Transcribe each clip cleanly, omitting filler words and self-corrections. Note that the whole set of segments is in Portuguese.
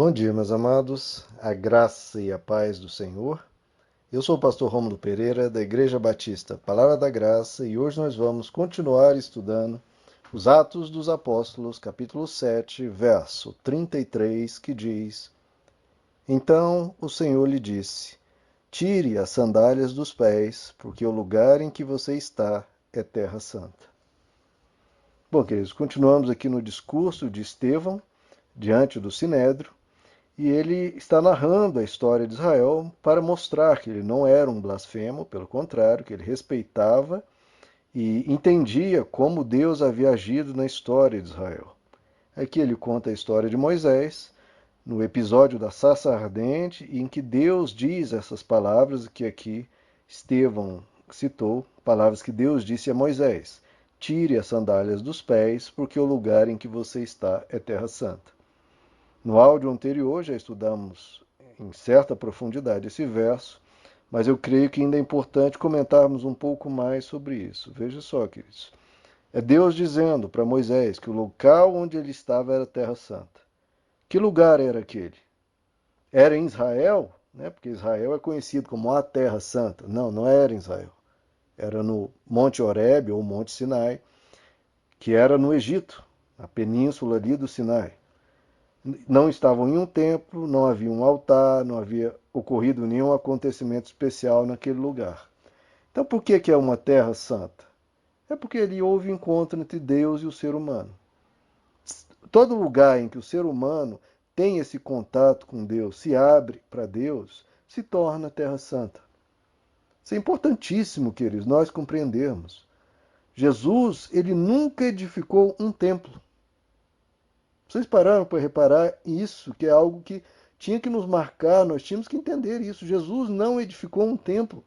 Bom dia, meus amados, a graça e a paz do Senhor. Eu sou o pastor Rômulo Pereira, da Igreja Batista Palavra da Graça, e hoje nós vamos continuar estudando os Atos dos Apóstolos, capítulo 7, verso 33, que diz: Então o Senhor lhe disse: Tire as sandálias dos pés, porque o lugar em que você está é terra santa. Bom, queridos, continuamos aqui no discurso de Estevão, diante do Sinédrio, e ele está narrando a história de Israel para mostrar que ele não era um blasfemo, pelo contrário, que ele respeitava e entendia como Deus havia agido na história de Israel. Aqui ele conta a história de Moisés, no episódio da sarça ardente, em que Deus diz essas palavras que aqui Estevão citou, palavras que Deus disse a Moisés: Tire as sandálias dos pés, porque o lugar em que você está é terra santa. No áudio anterior já estudamos em certa profundidade esse verso, mas eu creio que ainda é importante comentarmos um pouco mais sobre isso. Veja só, queridos. É Deus dizendo para Moisés que o local onde ele estava era Terra Santa. Que lugar era aquele? Era em Israel, né? Porque Israel é conhecido como a Terra Santa. Não, não era em Israel. Era no Monte Horebe ou Monte Sinai, que era no Egito, na península ali do Sinai. Não estavam em um templo, não havia um altar, não havia ocorrido nenhum acontecimento especial naquele lugar. Então, por que é uma terra santa? É porque ali houve encontro entre Deus e o ser humano. Todo lugar em que o ser humano tem esse contato com Deus, se abre para Deus, se torna terra santa. Isso é importantíssimo, queridos, nós compreendermos. Jesus, ele nunca edificou um templo. Vocês pararam para reparar isso, que é algo que tinha que nos marcar, nós tínhamos que entender isso. Jesus não edificou um templo.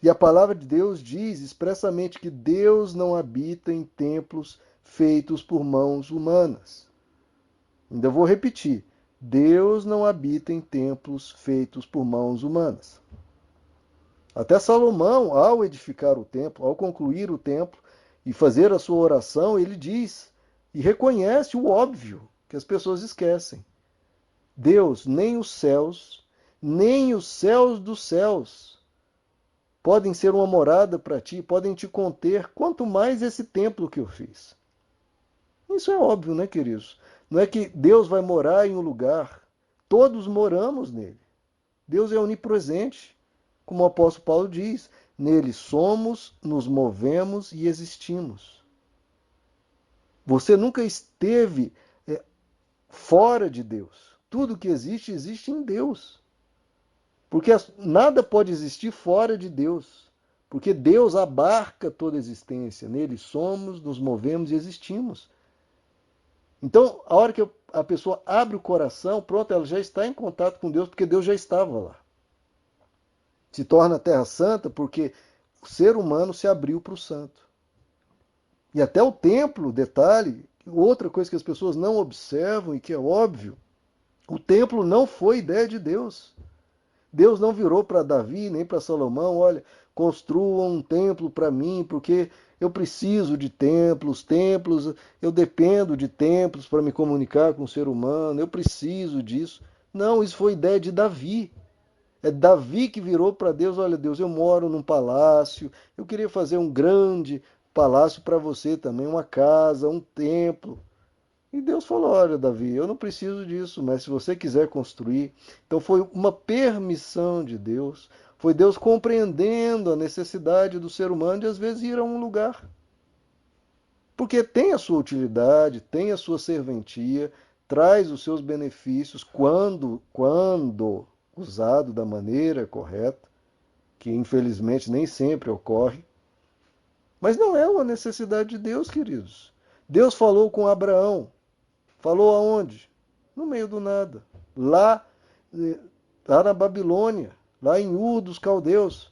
E a palavra de Deus diz expressamente que Deus não habita em templos feitos por mãos humanas. Ainda vou repetir: Deus não habita em templos feitos por mãos humanas. Até Salomão, ao edificar o templo, ao concluir o templo e fazer a sua oração, ele diz e reconhece o óbvio que as pessoas esquecem. Deus, nem os céus dos céus podem ser uma morada para ti, podem te conter, quanto mais esse templo que eu fiz. Isso é óbvio, né, queridos? Não é que Deus vai morar em um lugar, todos moramos nele. Deus é onipresente, como o apóstolo Paulo diz, nele somos, nos movemos e existimos. Você nunca esteve fora de Deus. Tudo que existe, existe em Deus. Porque nada pode existir fora de Deus. Porque Deus abarca toda a existência. Nele somos, nos movemos e existimos. Então, a hora que a pessoa abre o coração, pronto, ela já está em contato com Deus, porque Deus já estava lá. Se torna terra santa porque o ser humano se abriu para o santo. E até o templo, detalhe, outra coisa que as pessoas não observam e que é óbvio, o templo não foi ideia de Deus. Deus não virou para Davi nem para Salomão: olha, construam um templo para mim, porque eu preciso de templos, eu dependo de templos para me comunicar com o ser humano, eu preciso disso. Não, isso foi ideia de Davi. É Davi que virou para Deus: olha, Deus, eu moro num palácio, eu queria fazer um grande palácio para você também, uma casa, um templo. E Deus falou: olha, Davi, eu não preciso disso, mas se você quiser construir. Então foi uma permissão de Deus, foi Deus compreendendo a necessidade do ser humano de às vezes ir a um lugar. Porque tem a sua utilidade, tem a sua serventia, traz os seus benefícios quando usado da maneira correta, que infelizmente nem sempre ocorre. Mas não é uma necessidade de Deus, queridos. Deus falou com Abraão. Falou aonde? No meio do nada. Lá, lá na Babilônia, lá em Ur dos Caldeus.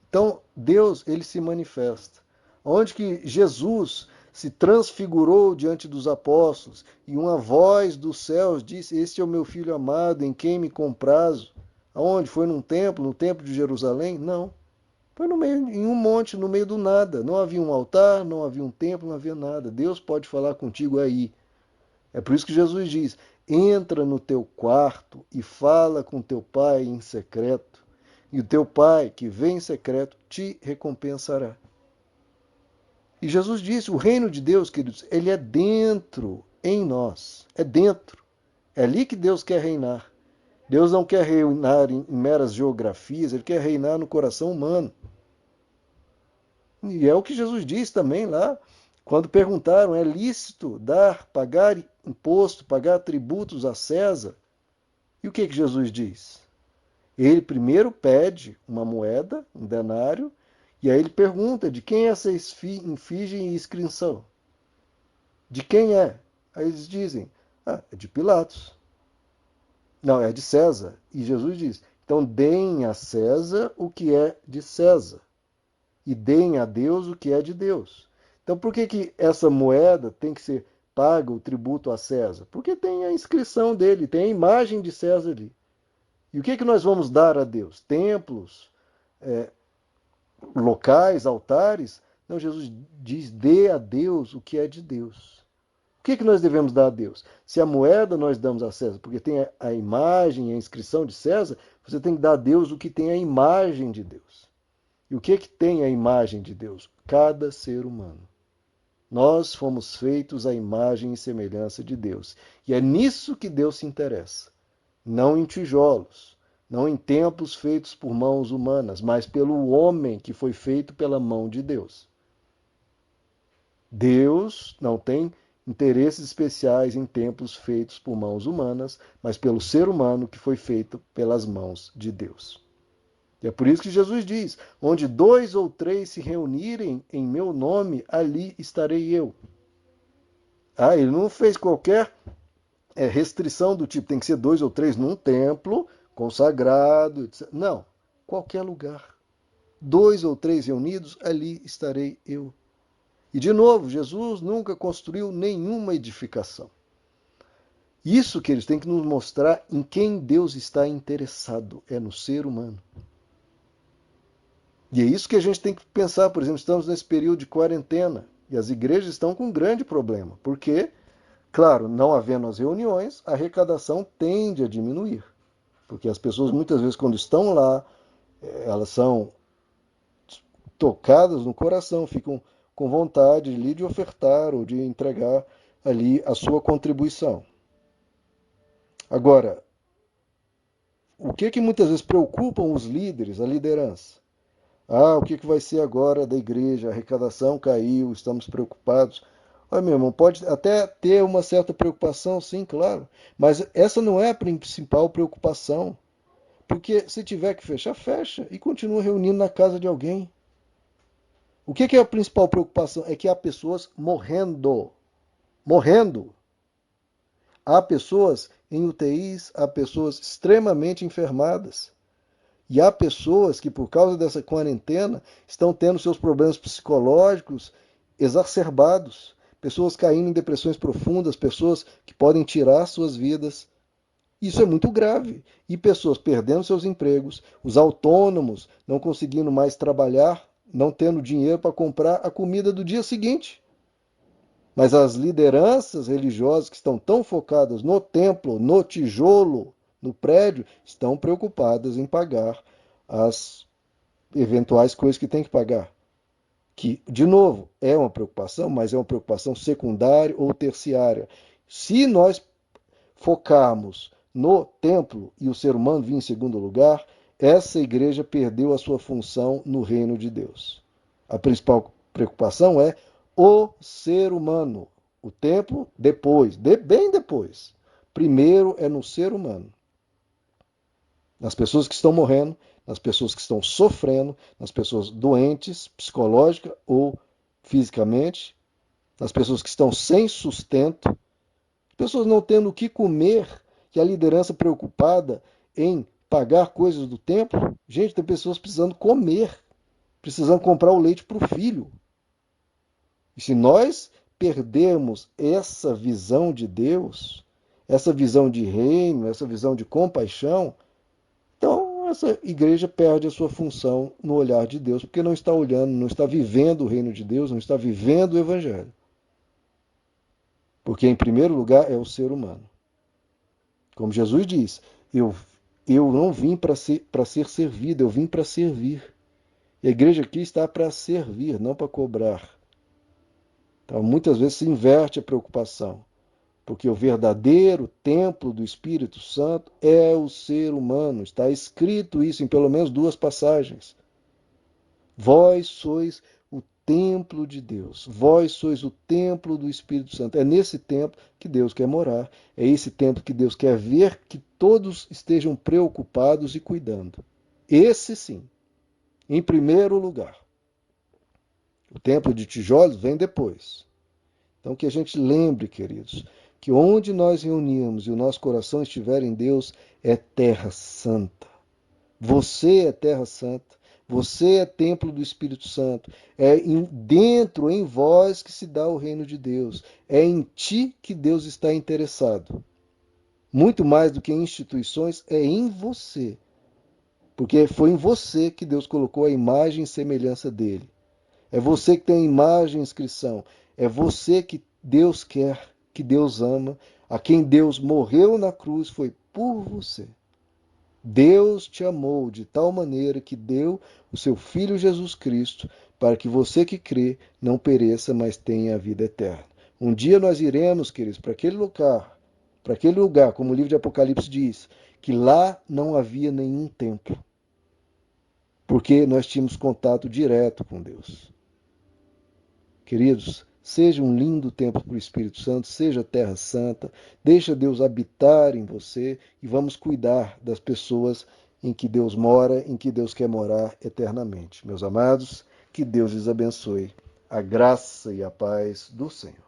Então, Deus, ele se manifesta. Onde que Jesus se transfigurou diante dos apóstolos e uma voz dos céus disse: este é o meu filho amado, em quem me comprazo. Aonde? Foi num templo, no templo de Jerusalém? Não. Foi no meio, em um monte, no meio do nada. Não havia um altar, não havia um templo, não havia nada. Deus pode falar contigo aí. É por isso que Jesus diz: entra no teu quarto e fala com teu pai em secreto, e o teu pai que vem em secreto te recompensará. E Jesus disse: o reino de Deus, queridos, ele é dentro, em nós. É dentro. É ali que Deus quer reinar. Deus não quer reinar em meras geografias, ele quer reinar no coração humano. E é o que Jesus diz também lá, quando perguntaram: é lícito dar, pagar imposto, pagar tributos a César? E o que Jesus diz? Ele primeiro pede uma moeda, um denário, e aí ele pergunta: de quem é essa infige e inscrição? De quem é? Aí eles dizem: é de Pilatos. Não, é de César. E Jesus diz: então deem a César o que é de César e deem a Deus o que é de Deus. Então por que essa moeda tem que ser paga o tributo a César? Porque tem a inscrição dele, tem a imagem de César ali. E o que nós vamos dar a Deus? Templos, locais, altares? Não, Jesus diz: dê a Deus o que é de Deus. O que nós devemos dar a Deus? Se a moeda nós damos a César, porque tem a imagem, a inscrição de César, você tem que dar a Deus o que tem a imagem de Deus. E o que tem a imagem de Deus? Cada ser humano. Nós fomos feitos à imagem e semelhança de Deus. E é nisso que Deus se interessa. Não em tijolos, não em templos feitos por mãos humanas, mas pelo homem que foi feito pela mão de Deus. Deus não tem interesses especiais em templos feitos por mãos humanas, mas pelo ser humano que foi feito pelas mãos de Deus. E é por isso que Jesus diz: onde 2 ou 3 se reunirem em meu nome, ali estarei eu. Ele não fez qualquer restrição do tipo, tem que ser 2 ou 3 num templo consagrado, etc. Não, qualquer lugar. 2 ou 3 reunidos, ali estarei eu. E de novo, Jesus nunca construiu nenhuma edificação. Isso que eles têm que nos mostrar em quem Deus está interessado, é no ser humano. E é isso que a gente tem que pensar. Por exemplo, estamos nesse período de quarentena e as igrejas estão com um grande problema, porque, claro, não havendo as reuniões, a arrecadação tende a diminuir. Porque as pessoas muitas vezes quando estão lá, elas são tocadas no coração, ficam com vontade ali de ofertar ou de entregar ali a sua contribuição. Agora, o que muitas vezes preocupam os líderes, a liderança? O que vai ser agora da igreja? A arrecadação caiu, estamos preocupados. Olha, meu irmão, pode até ter uma certa preocupação, sim, claro, mas essa não é a principal preocupação. Porque se tiver que fechar, fecha e continua reunindo na casa de alguém. O que é a principal preocupação? É que há pessoas morrendo. Morrendo. Há pessoas em UTIs, há pessoas extremamente enfermadas. E há pessoas que, por causa dessa quarentena, estão tendo seus problemas psicológicos exacerbados. Pessoas caindo em depressões profundas, pessoas que podem tirar suas vidas. Isso é muito grave. E pessoas perdendo seus empregos, os autônomos não conseguindo mais trabalhar, não tendo dinheiro para comprar a comida do dia seguinte. Mas as lideranças religiosas que estão tão focadas no templo, no tijolo, no prédio, estão preocupadas em pagar as eventuais coisas que tem que pagar. Que, de novo, é uma preocupação, mas é uma preocupação secundária ou terciária. Se nós focarmos no templo e o ser humano vir em segundo lugar, essa igreja perdeu a sua função no reino de Deus. A principal preocupação é o ser humano. O templo, depois, bem depois. Primeiro é no ser humano. Nas pessoas que estão morrendo, nas pessoas que estão sofrendo, nas pessoas doentes, psicológica ou fisicamente, nas pessoas que estão sem sustento, pessoas não tendo o que comer, e a liderança preocupada em pagar coisas do templo. Gente, tem pessoas precisando comer, precisando comprar o leite para o filho. E se nós perdermos essa visão de Deus, essa visão de reino, essa visão de compaixão, então essa igreja perde a sua função no olhar de Deus, porque não está olhando, não está vivendo o reino de Deus, não está vivendo o evangelho. Porque, em primeiro lugar, é o ser humano. Como Jesus diz, eu não vim para ser servido, eu vim para servir. E a igreja aqui está para servir, não para cobrar. Então, muitas vezes se inverte a preocupação, porque o verdadeiro templo do Espírito Santo é o ser humano. Está escrito isso em pelo menos 2 passagens. Vós sois o templo de Deus. Vós sois o templo do Espírito Santo. É nesse templo que Deus quer morar. É esse templo que Deus quer ver que todos estejam preocupados e cuidando. Esse sim, em primeiro lugar. O templo de tijolos vem depois. Então que a gente lembre, queridos, que onde nós reunimos e o nosso coração estiver em Deus é terra santa. Você é terra santa. Você é templo do Espírito Santo. É dentro, em vós, que se dá o reino de Deus. É em ti que Deus está interessado. Muito mais do que em instituições, é em você. Porque foi em você que Deus colocou a imagem e semelhança dele. É você que tem a imagem e inscrição. É você que Deus quer, que Deus ama. A quem Deus morreu na cruz foi por você. Deus te amou de tal maneira que deu o seu Filho Jesus Cristo para que você que crê não pereça, mas tenha a vida eterna. Um dia nós iremos, queridos, para aquele lugar, como o livro de Apocalipse diz, que lá não havia nenhum templo, porque nós tínhamos contato direto com Deus. Queridos, seja um lindo templo para o Espírito Santo, seja terra santa, deixa Deus habitar em você e vamos cuidar das pessoas em que Deus mora, em que Deus quer morar eternamente. Meus amados, que Deus lhes abençoe. A graça e a paz do Senhor.